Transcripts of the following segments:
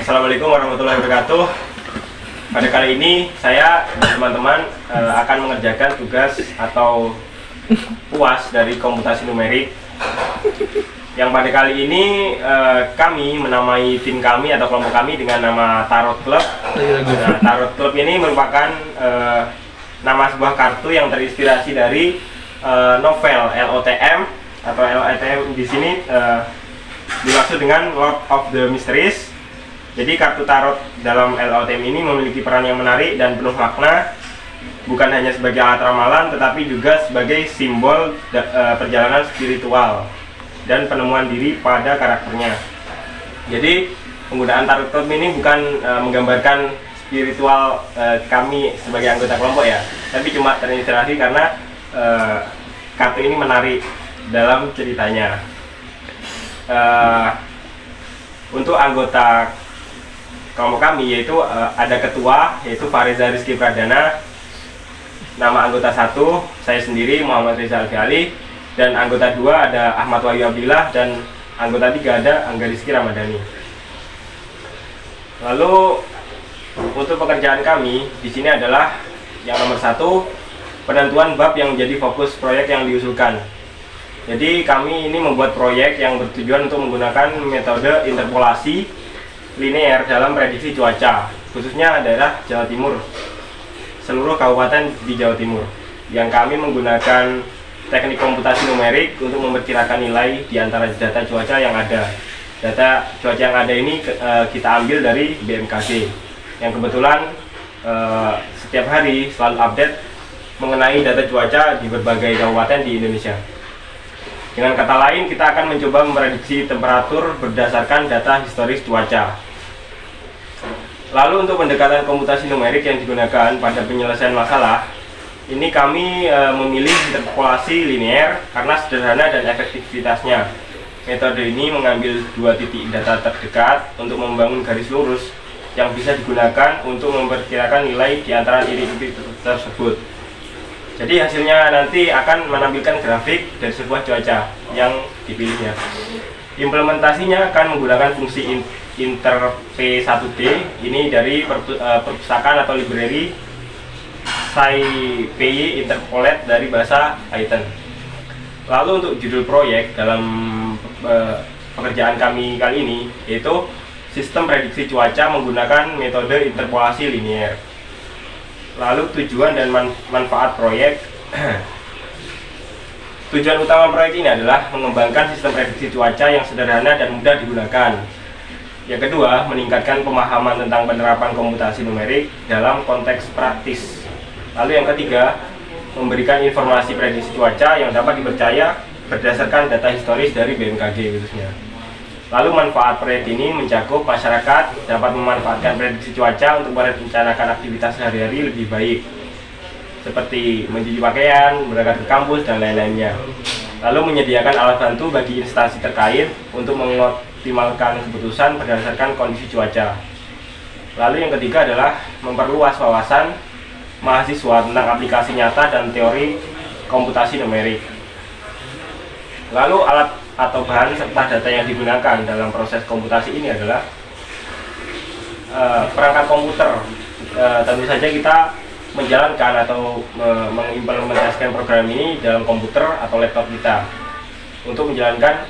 Assalamualaikum warahmatullahi wabarakatuh. Pada kali ini saya dan teman-teman akan mengerjakan tugas atau UAS dari komputasi numerik. Yang pada kali ini kami menamai tim kami atau kelompok kami dengan nama Tarot Club. Nah, Tarot Club ini merupakan nama sebuah kartu yang terinspirasi dari novel LOTM atau LOTM di sini dimaksud dengan Lord of the Mysteries. Jadi kartu tarot dalam LOTM ini memiliki peran yang menarik dan penuh makna, bukan hanya sebagai alat ramalan tetapi juga sebagai simbol perjalanan spiritual dan penemuan diri pada karakternya. Jadi penggunaan tarot club ini bukan menggambarkan spiritual kami sebagai anggota kelompok ya, tapi cuma terinspirasi karena kartu ini menarik dalam ceritanya. Untuk anggota kelompok kami yaitu ada ketua yaitu Fariza Rizky Pradana, nama anggota 1 saya sendiri Muhammad Rizal Ghali, dan anggota 2 ada Ahmad Wahyu Abdillah, dan anggota 3 ada Angga Rizky Ramadhani. Lalu untuk pekerjaan kami di sini adalah yang nomor 1, penentuan bab yang menjadi fokus proyek yang diusulkan. Jadi kami ini membuat proyek yang bertujuan untuk menggunakan metode interpolasi linear dalam prediksi cuaca, khususnya daerah Jawa Timur, seluruh kabupaten di Jawa Timur, yang kami menggunakan teknik komputasi numerik untuk memperkirakan nilai di antara data cuaca yang ada. Data cuaca yang ada ini kita ambil dari BMKG, yang kebetulan setiap hari selalu update mengenai data cuaca di berbagai kabupaten di Indonesia. Dengan kata lain, kita akan mencoba memprediksi temperatur berdasarkan data historis cuaca. Lalu untuk pendekatan komputasi numerik yang digunakan pada penyelesaian masalah, ini kami memilih interpolasi linear karena sederhana dan efektivitasnya. Metode ini mengambil 2 titik data terdekat untuk membangun garis lurus yang bisa digunakan untuk memperkirakan nilai di antara titik-titik tersebut. Jadi hasilnya nanti akan menampilkan grafik dari sebuah cuaca yang dipilihnya. Implementasinya akan menggunakan fungsi interp1d ini dari perpustakaan atau library SciPy Interpolate dari bahasa Python. Lalu untuk judul proyek dalam pekerjaan kami kali ini yaitu sistem prediksi cuaca menggunakan metode interpolasi linear. Lalu tujuan dan manfaat proyek. Tujuan utama proyek ini adalah mengembangkan sistem prediksi cuaca yang sederhana dan mudah digunakan. Yang kedua, meningkatkan pemahaman tentang penerapan komputasi numerik dalam konteks praktis. Lalu yang ketiga, memberikan informasi prediksi cuaca yang dapat dipercaya berdasarkan data historis dari BMKG khususnya. Lalu manfaat proyek ini mencakup masyarakat dapat memanfaatkan prediksi cuaca untuk merencanakan aktivitas sehari-hari lebih baik, seperti mencuci pakaian, berangkat ke kampus, dan lain-lainnya. Lalu menyediakan alat bantu bagi instansi terkait untuk mengoptimalkan keputusan berdasarkan kondisi cuaca. Lalu yang ketiga adalah memperluas wawasan mahasiswa tentang aplikasi nyata dan teori komputasi numerik. Lalu alat atau bahan serta data yang digunakan dalam proses komputasi ini adalah perangkat komputer. Tentu saja kita menjalankan atau mengimplementasikan program ini dalam komputer atau laptop kita untuk menjalankan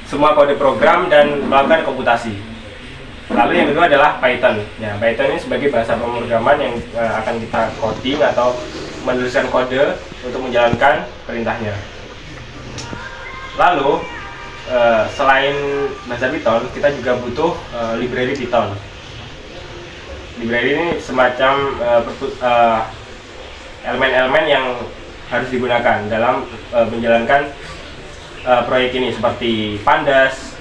semua kode program dan melakukan komputasi. Lalu yang kedua adalah Python. Ya, Python ini sebagai bahasa pemrograman yang akan kita coding atau menuliskan kode untuk menjalankan perintahnya. Lalu selain bahasa Python, kita juga butuh library Python. Library ini semacam elemen-elemen yang harus digunakan dalam menjalankan proyek ini, seperti Pandas,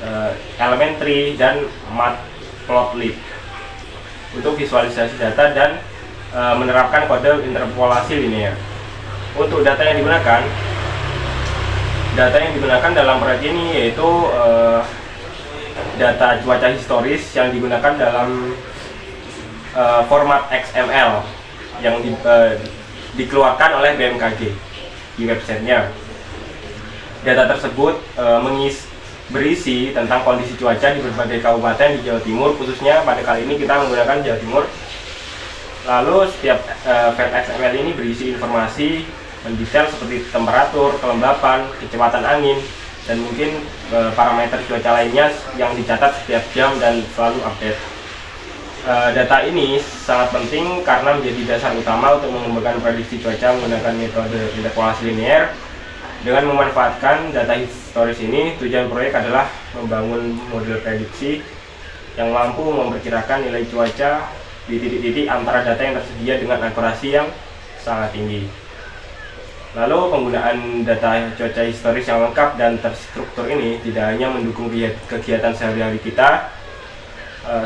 Elementary, dan Matplotlib untuk visualisasi data dan menerapkan kode interpolasi linear. Untuk data yang digunakan dalam proyek ini yaitu data cuaca historis yang digunakan dalam format XML yang dikeluarkan oleh BMKG di websitenya. Data tersebut berisi tentang kondisi cuaca di berbagai kabupaten di Jawa Timur, khususnya pada kali ini kita menggunakan Jawa Timur. Lalu setiap file XML ini berisi informasi mendetail seperti temperatur, kelembapan, kecepatan angin, dan mungkin parameter cuaca lainnya yang dicatat setiap jam dan selalu update. Data ini sangat penting karena menjadi dasar utama untuk mengembangkan prediksi cuaca menggunakan metode interpolasi linear. Dengan memanfaatkan data historis ini, tujuan proyek adalah membangun model prediksi yang mampu memperkirakan nilai cuaca di titik-titik antara data yang tersedia dengan akurasi yang sangat tinggi. Lalu penggunaan data cuaca historis yang lengkap dan terstruktur ini tidak hanya mendukung kegiatan sehari-hari kita,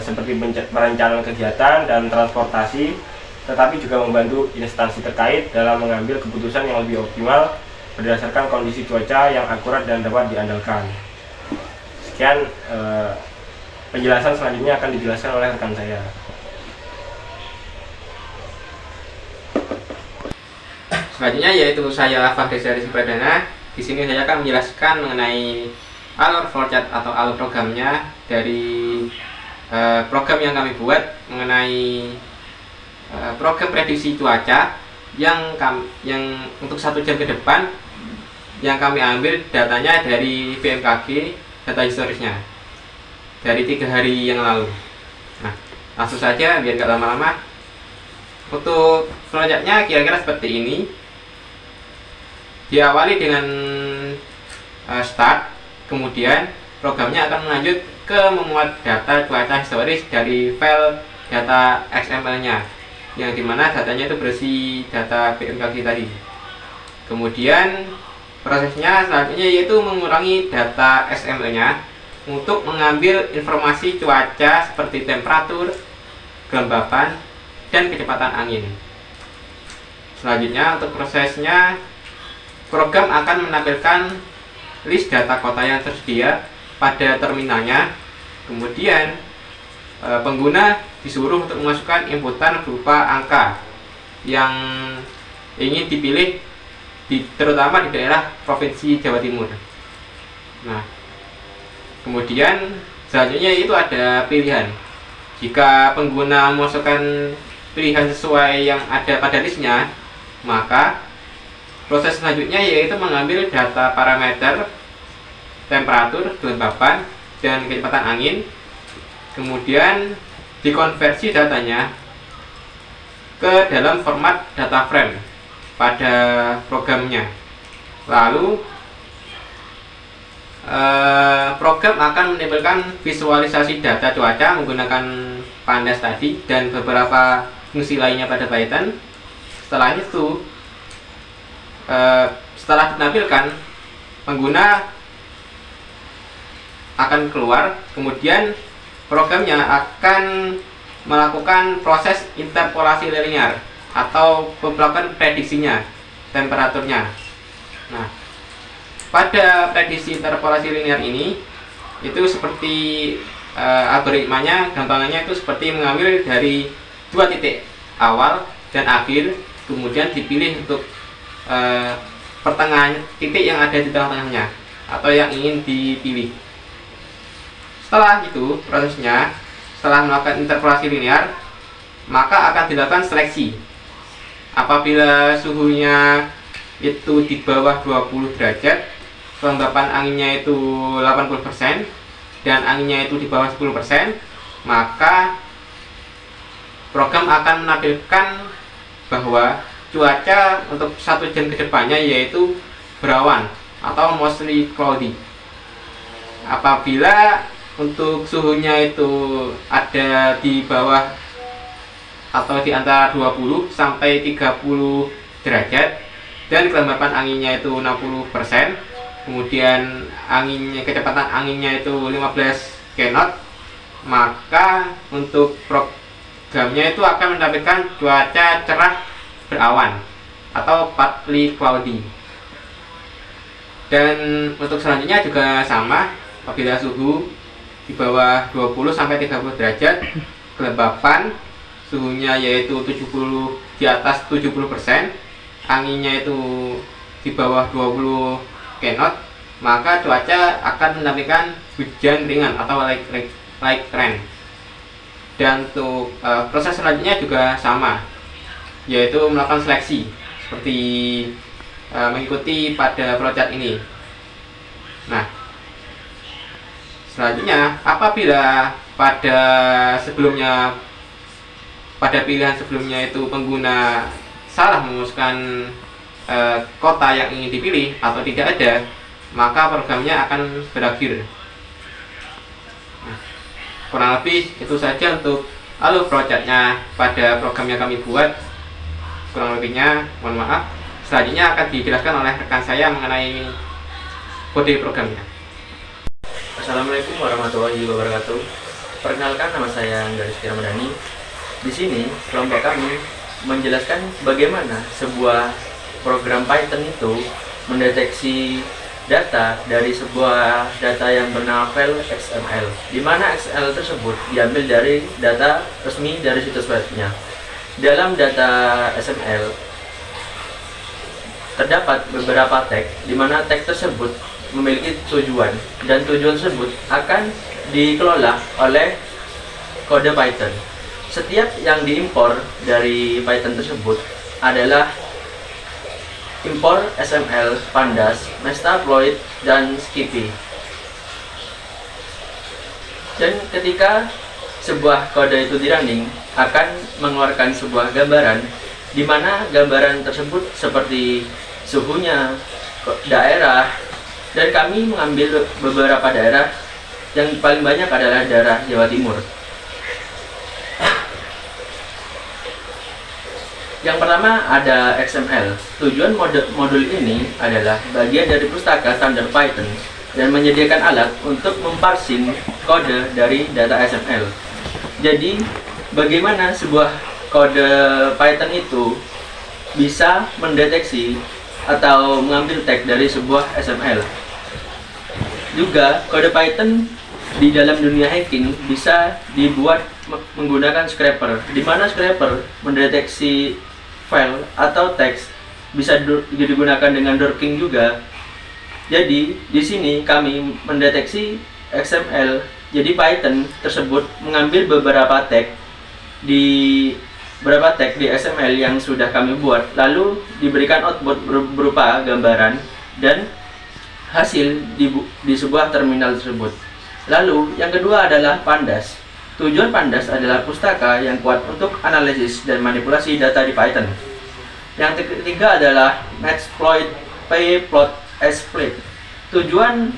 seperti perencanaan kegiatan dan transportasi, tetapi juga membantu instansi terkait dalam mengambil keputusan yang lebih optimal berdasarkan kondisi cuaca yang akurat dan dapat diandalkan. Sekian penjelasan, selanjutnya akan dijelaskan oleh rekan saya. Selanjutnya yaitu saya Fahri Syarisi Pradana. Di sini saya akan menjelaskan mengenai alur flowchart atau alur programnya dari program yang kami buat mengenai program prediksi cuaca yang untuk 1 jam ke depan, yang kami ambil datanya dari BMKG, data historisnya dari 3 hari yang lalu. Nah, langsung saja biar gak lama-lama. Untuk flowchartnya kira-kira seperti ini. Diawali dengan start, kemudian programnya akan melanjut ke memuat data cuaca historis dari file data XML-nya, yang dimana datanya itu berisi data BMKG tadi. Kemudian prosesnya selanjutnya yaitu mengurangi data XML-nya untuk mengambil informasi cuaca seperti temperatur, kelembapan, dan kecepatan angin. Selanjutnya untuk prosesnya, program akan menampilkan list data kota yang tersedia pada terminalnya. Kemudian pengguna disuruh untuk memasukkan inputan berupa angka yang ingin dipilih terutama di daerah Provinsi Jawa Timur. Nah, kemudian selanjutnya itu ada pilihan. Jika pengguna memasukkan pilihan sesuai yang ada pada listnya, maka proses selanjutnya yaitu mengambil data parameter temperatur, kelembapan, dan kecepatan angin, kemudian dikonversi datanya ke dalam format data frame pada programnya. Lalu program akan menimbulkan visualisasi data cuaca menggunakan Pandas tadi dan beberapa fungsi lainnya pada Python. Setelah itu, setelah ditampilkan, pengguna akan keluar, kemudian programnya akan melakukan proses interpolasi linear atau melakukan prediksinya, temperaturnya. Nah, pada prediksi interpolasi linear ini itu seperti algoritmanya, gampangannya itu seperti mengambil dari 2 titik awal dan akhir, kemudian dipilih untuk pertengahan titik yang ada di tengah-tengahnya atau yang ingin dipilih. Setelah itu prosesnya, setelah melakukan interpolasi linear, maka akan dilakukan seleksi. Apabila suhunya itu di bawah 20 derajat, kelembapan anginnya itu 80% dan anginnya itu di bawah 10%, maka program akan menampilkan bahwa cuaca untuk 1 jam ke depannya yaitu berawan atau mostly cloudy. Apabila untuk suhunya itu ada di bawah atau di antara 20 sampai 30 derajat dan kelembapan anginnya itu 60%, kemudian kecepatan anginnya itu 15 knot, maka untuk programnya itu akan menampilkan cuaca cerah berawan atau partly cloudy. Dan untuk selanjutnya juga sama, apabila suhu di bawah 20 sampai 30 derajat, kelembapan suhunya yaitu 70 di atas 70%, anginnya itu di bawah 20 knot, maka cuaca akan menampilkan hujan ringan atau light rain. Dan untuk proses selanjutnya juga sama, yaitu melakukan seleksi seperti mengikuti pada flowchart ini. Nah, selanjutnya apabila pada pilihan sebelumnya itu pengguna salah memutuskan kota yang ingin dipilih atau tidak ada, maka programnya akan berakhir. Nah, kurang lebih itu saja untuk alur flowchartnya pada program yang kami buat. Kurang lebihnya mohon maaf. Selanjutnya akan dijelaskan oleh rekan saya mengenai kode programnya. Assalamualaikum warahmatullahi wabarakatuh. Perkenalkan, nama saya Garis Ramadhani. Di sini kelompok kami menjelaskan bagaimana sebuah program Python itu mendeteksi data dari sebuah data yang bernama file XML, di mana XML tersebut diambil dari data resmi dari situs webnya. Dalam data XML terdapat beberapa tag, di mana tag tersebut memiliki tujuan, dan tujuan tersebut akan dikelola oleh kode Python. Setiap yang diimpor dari Python tersebut adalah impor XML, Pandas, Metasploit, dan Skippy. Dan ketika sebuah kode itu di-running, akan mengeluarkan sebuah gambaran, di mana gambaran tersebut seperti suhunya, daerah, dan kami mengambil beberapa daerah. Yang paling banyak adalah daerah Jawa Timur. Yang pertama ada XML. Tujuan modul ini adalah bagian dari pustaka standar Python dan menyediakan alat untuk memparsin kode dari data XML. Jadi, bagaimana sebuah kode Python itu bisa mendeteksi atau mengambil tag dari sebuah XML. Juga kode Python di dalam dunia hacking bisa dibuat menggunakan scraper, di mana scraper mendeteksi file atau teks, bisa digunakan dengan dorking juga. Jadi di sini kami mendeteksi XML. Jadi Python tersebut mengambil beberapa tag di XML yang sudah kami buat, lalu diberikan output berupa gambaran dan hasil di sebuah terminal tersebut. Lalu yang kedua adalah Pandas. Tujuan Pandas adalah pustaka yang kuat untuk analisis dan manipulasi data di Python. Yang ketiga adalah Metasploit, Pyplot, Split. Tujuan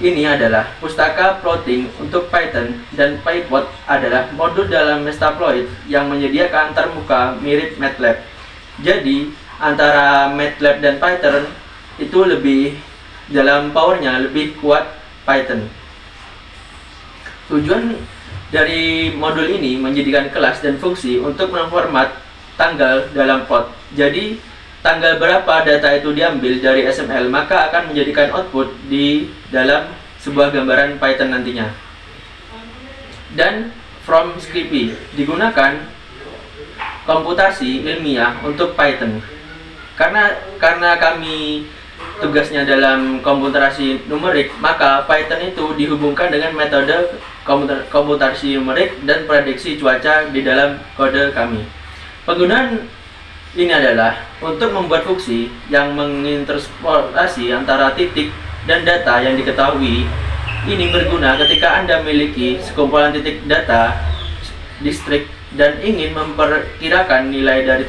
ini adalah pustaka plotting untuk Python, dan Pyplot adalah modul dalam Metasploit yang menyediakan termuka mirip MATLAB. Jadi antara MATLAB dan Python itu lebih dalam powernya lebih kuat Python. Tujuan dari modul ini menjadikan kelas dan fungsi untuk memformat tanggal dalam plot. Jadi tanggal berapa data itu diambil dari XML, maka akan menjadikan output di dalam sebuah gambaran Python nantinya. Dan from Skippy digunakan komputasi ilmiah untuk Python. Karena kami tugasnya dalam komputasi numerik, maka Python itu dihubungkan dengan metode komputasi numerik dan prediksi cuaca di dalam kode kami. Penggunaan ini adalah untuk membuat fungsi yang menginterpolasi antara titik dan data yang diketahui. Ini berguna ketika Anda memiliki sekumpulan titik data distrik dan ingin memperkirakan nilai dari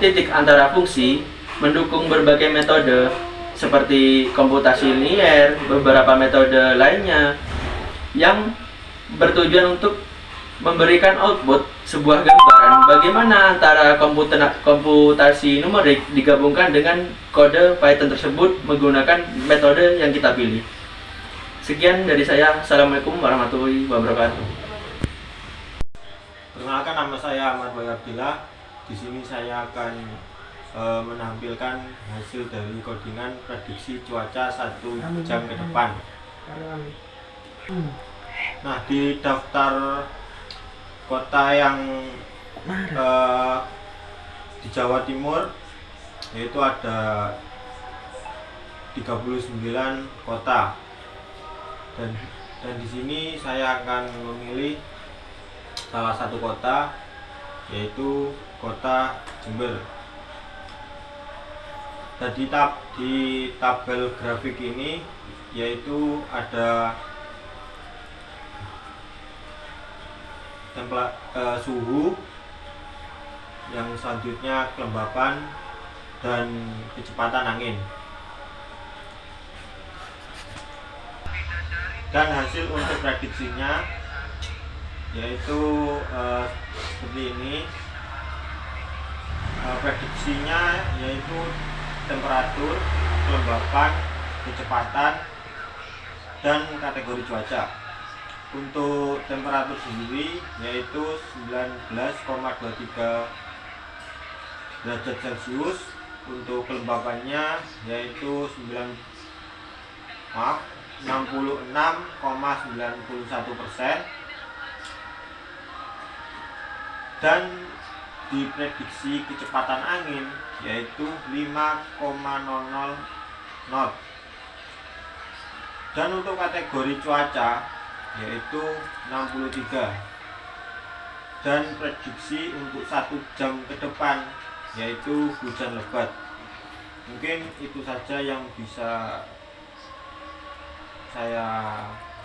titik antara fungsi, mendukung berbagai metode seperti komputasi linier, beberapa metode lainnya yang bertujuan untuk memberikan output sebuah gambaran. Bagaimana antara komputasi numerik digabungkan dengan kode Python tersebut menggunakan metode yang kita pilih. Sekian dari saya. Assalamualaikum warahmatullahi wabarakatuh. Perkenalkan, nama saya Ahmad Bayu Abdillah. Di sini saya akan menampilkan hasil dari codingan prediksi cuaca 1 jam ke depan. Nah, di daftar kota yang di Jawa Timur, yaitu ada 39 kota. Dan di sini saya akan memilih salah satu kota, yaitu kota Jember. Tadi di tabel grafik ini yaitu ada suhu, yang selanjutnya kelembapan dan kecepatan angin. Dan hasil untuk prediksinya yaitu seperti ini. Prediksinya yaitu temperatur, kelembapan, kecepatan, dan kategori cuaca. Untuk temperatur sendiri yaitu 19,23 derajat Celcius. Untuk kelembapannya yaitu 66,91%. Dan diprediksi kecepatan angin yaitu 5,00 knot. Dan untuk kategori cuaca yaitu 63. Dan prediksi untuk 1 jam ke depan yaitu hujan lebat. Mungkin itu saja yang bisa saya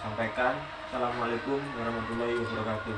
sampaikan. Assalamualaikum warahmatullahi wabarakatuh.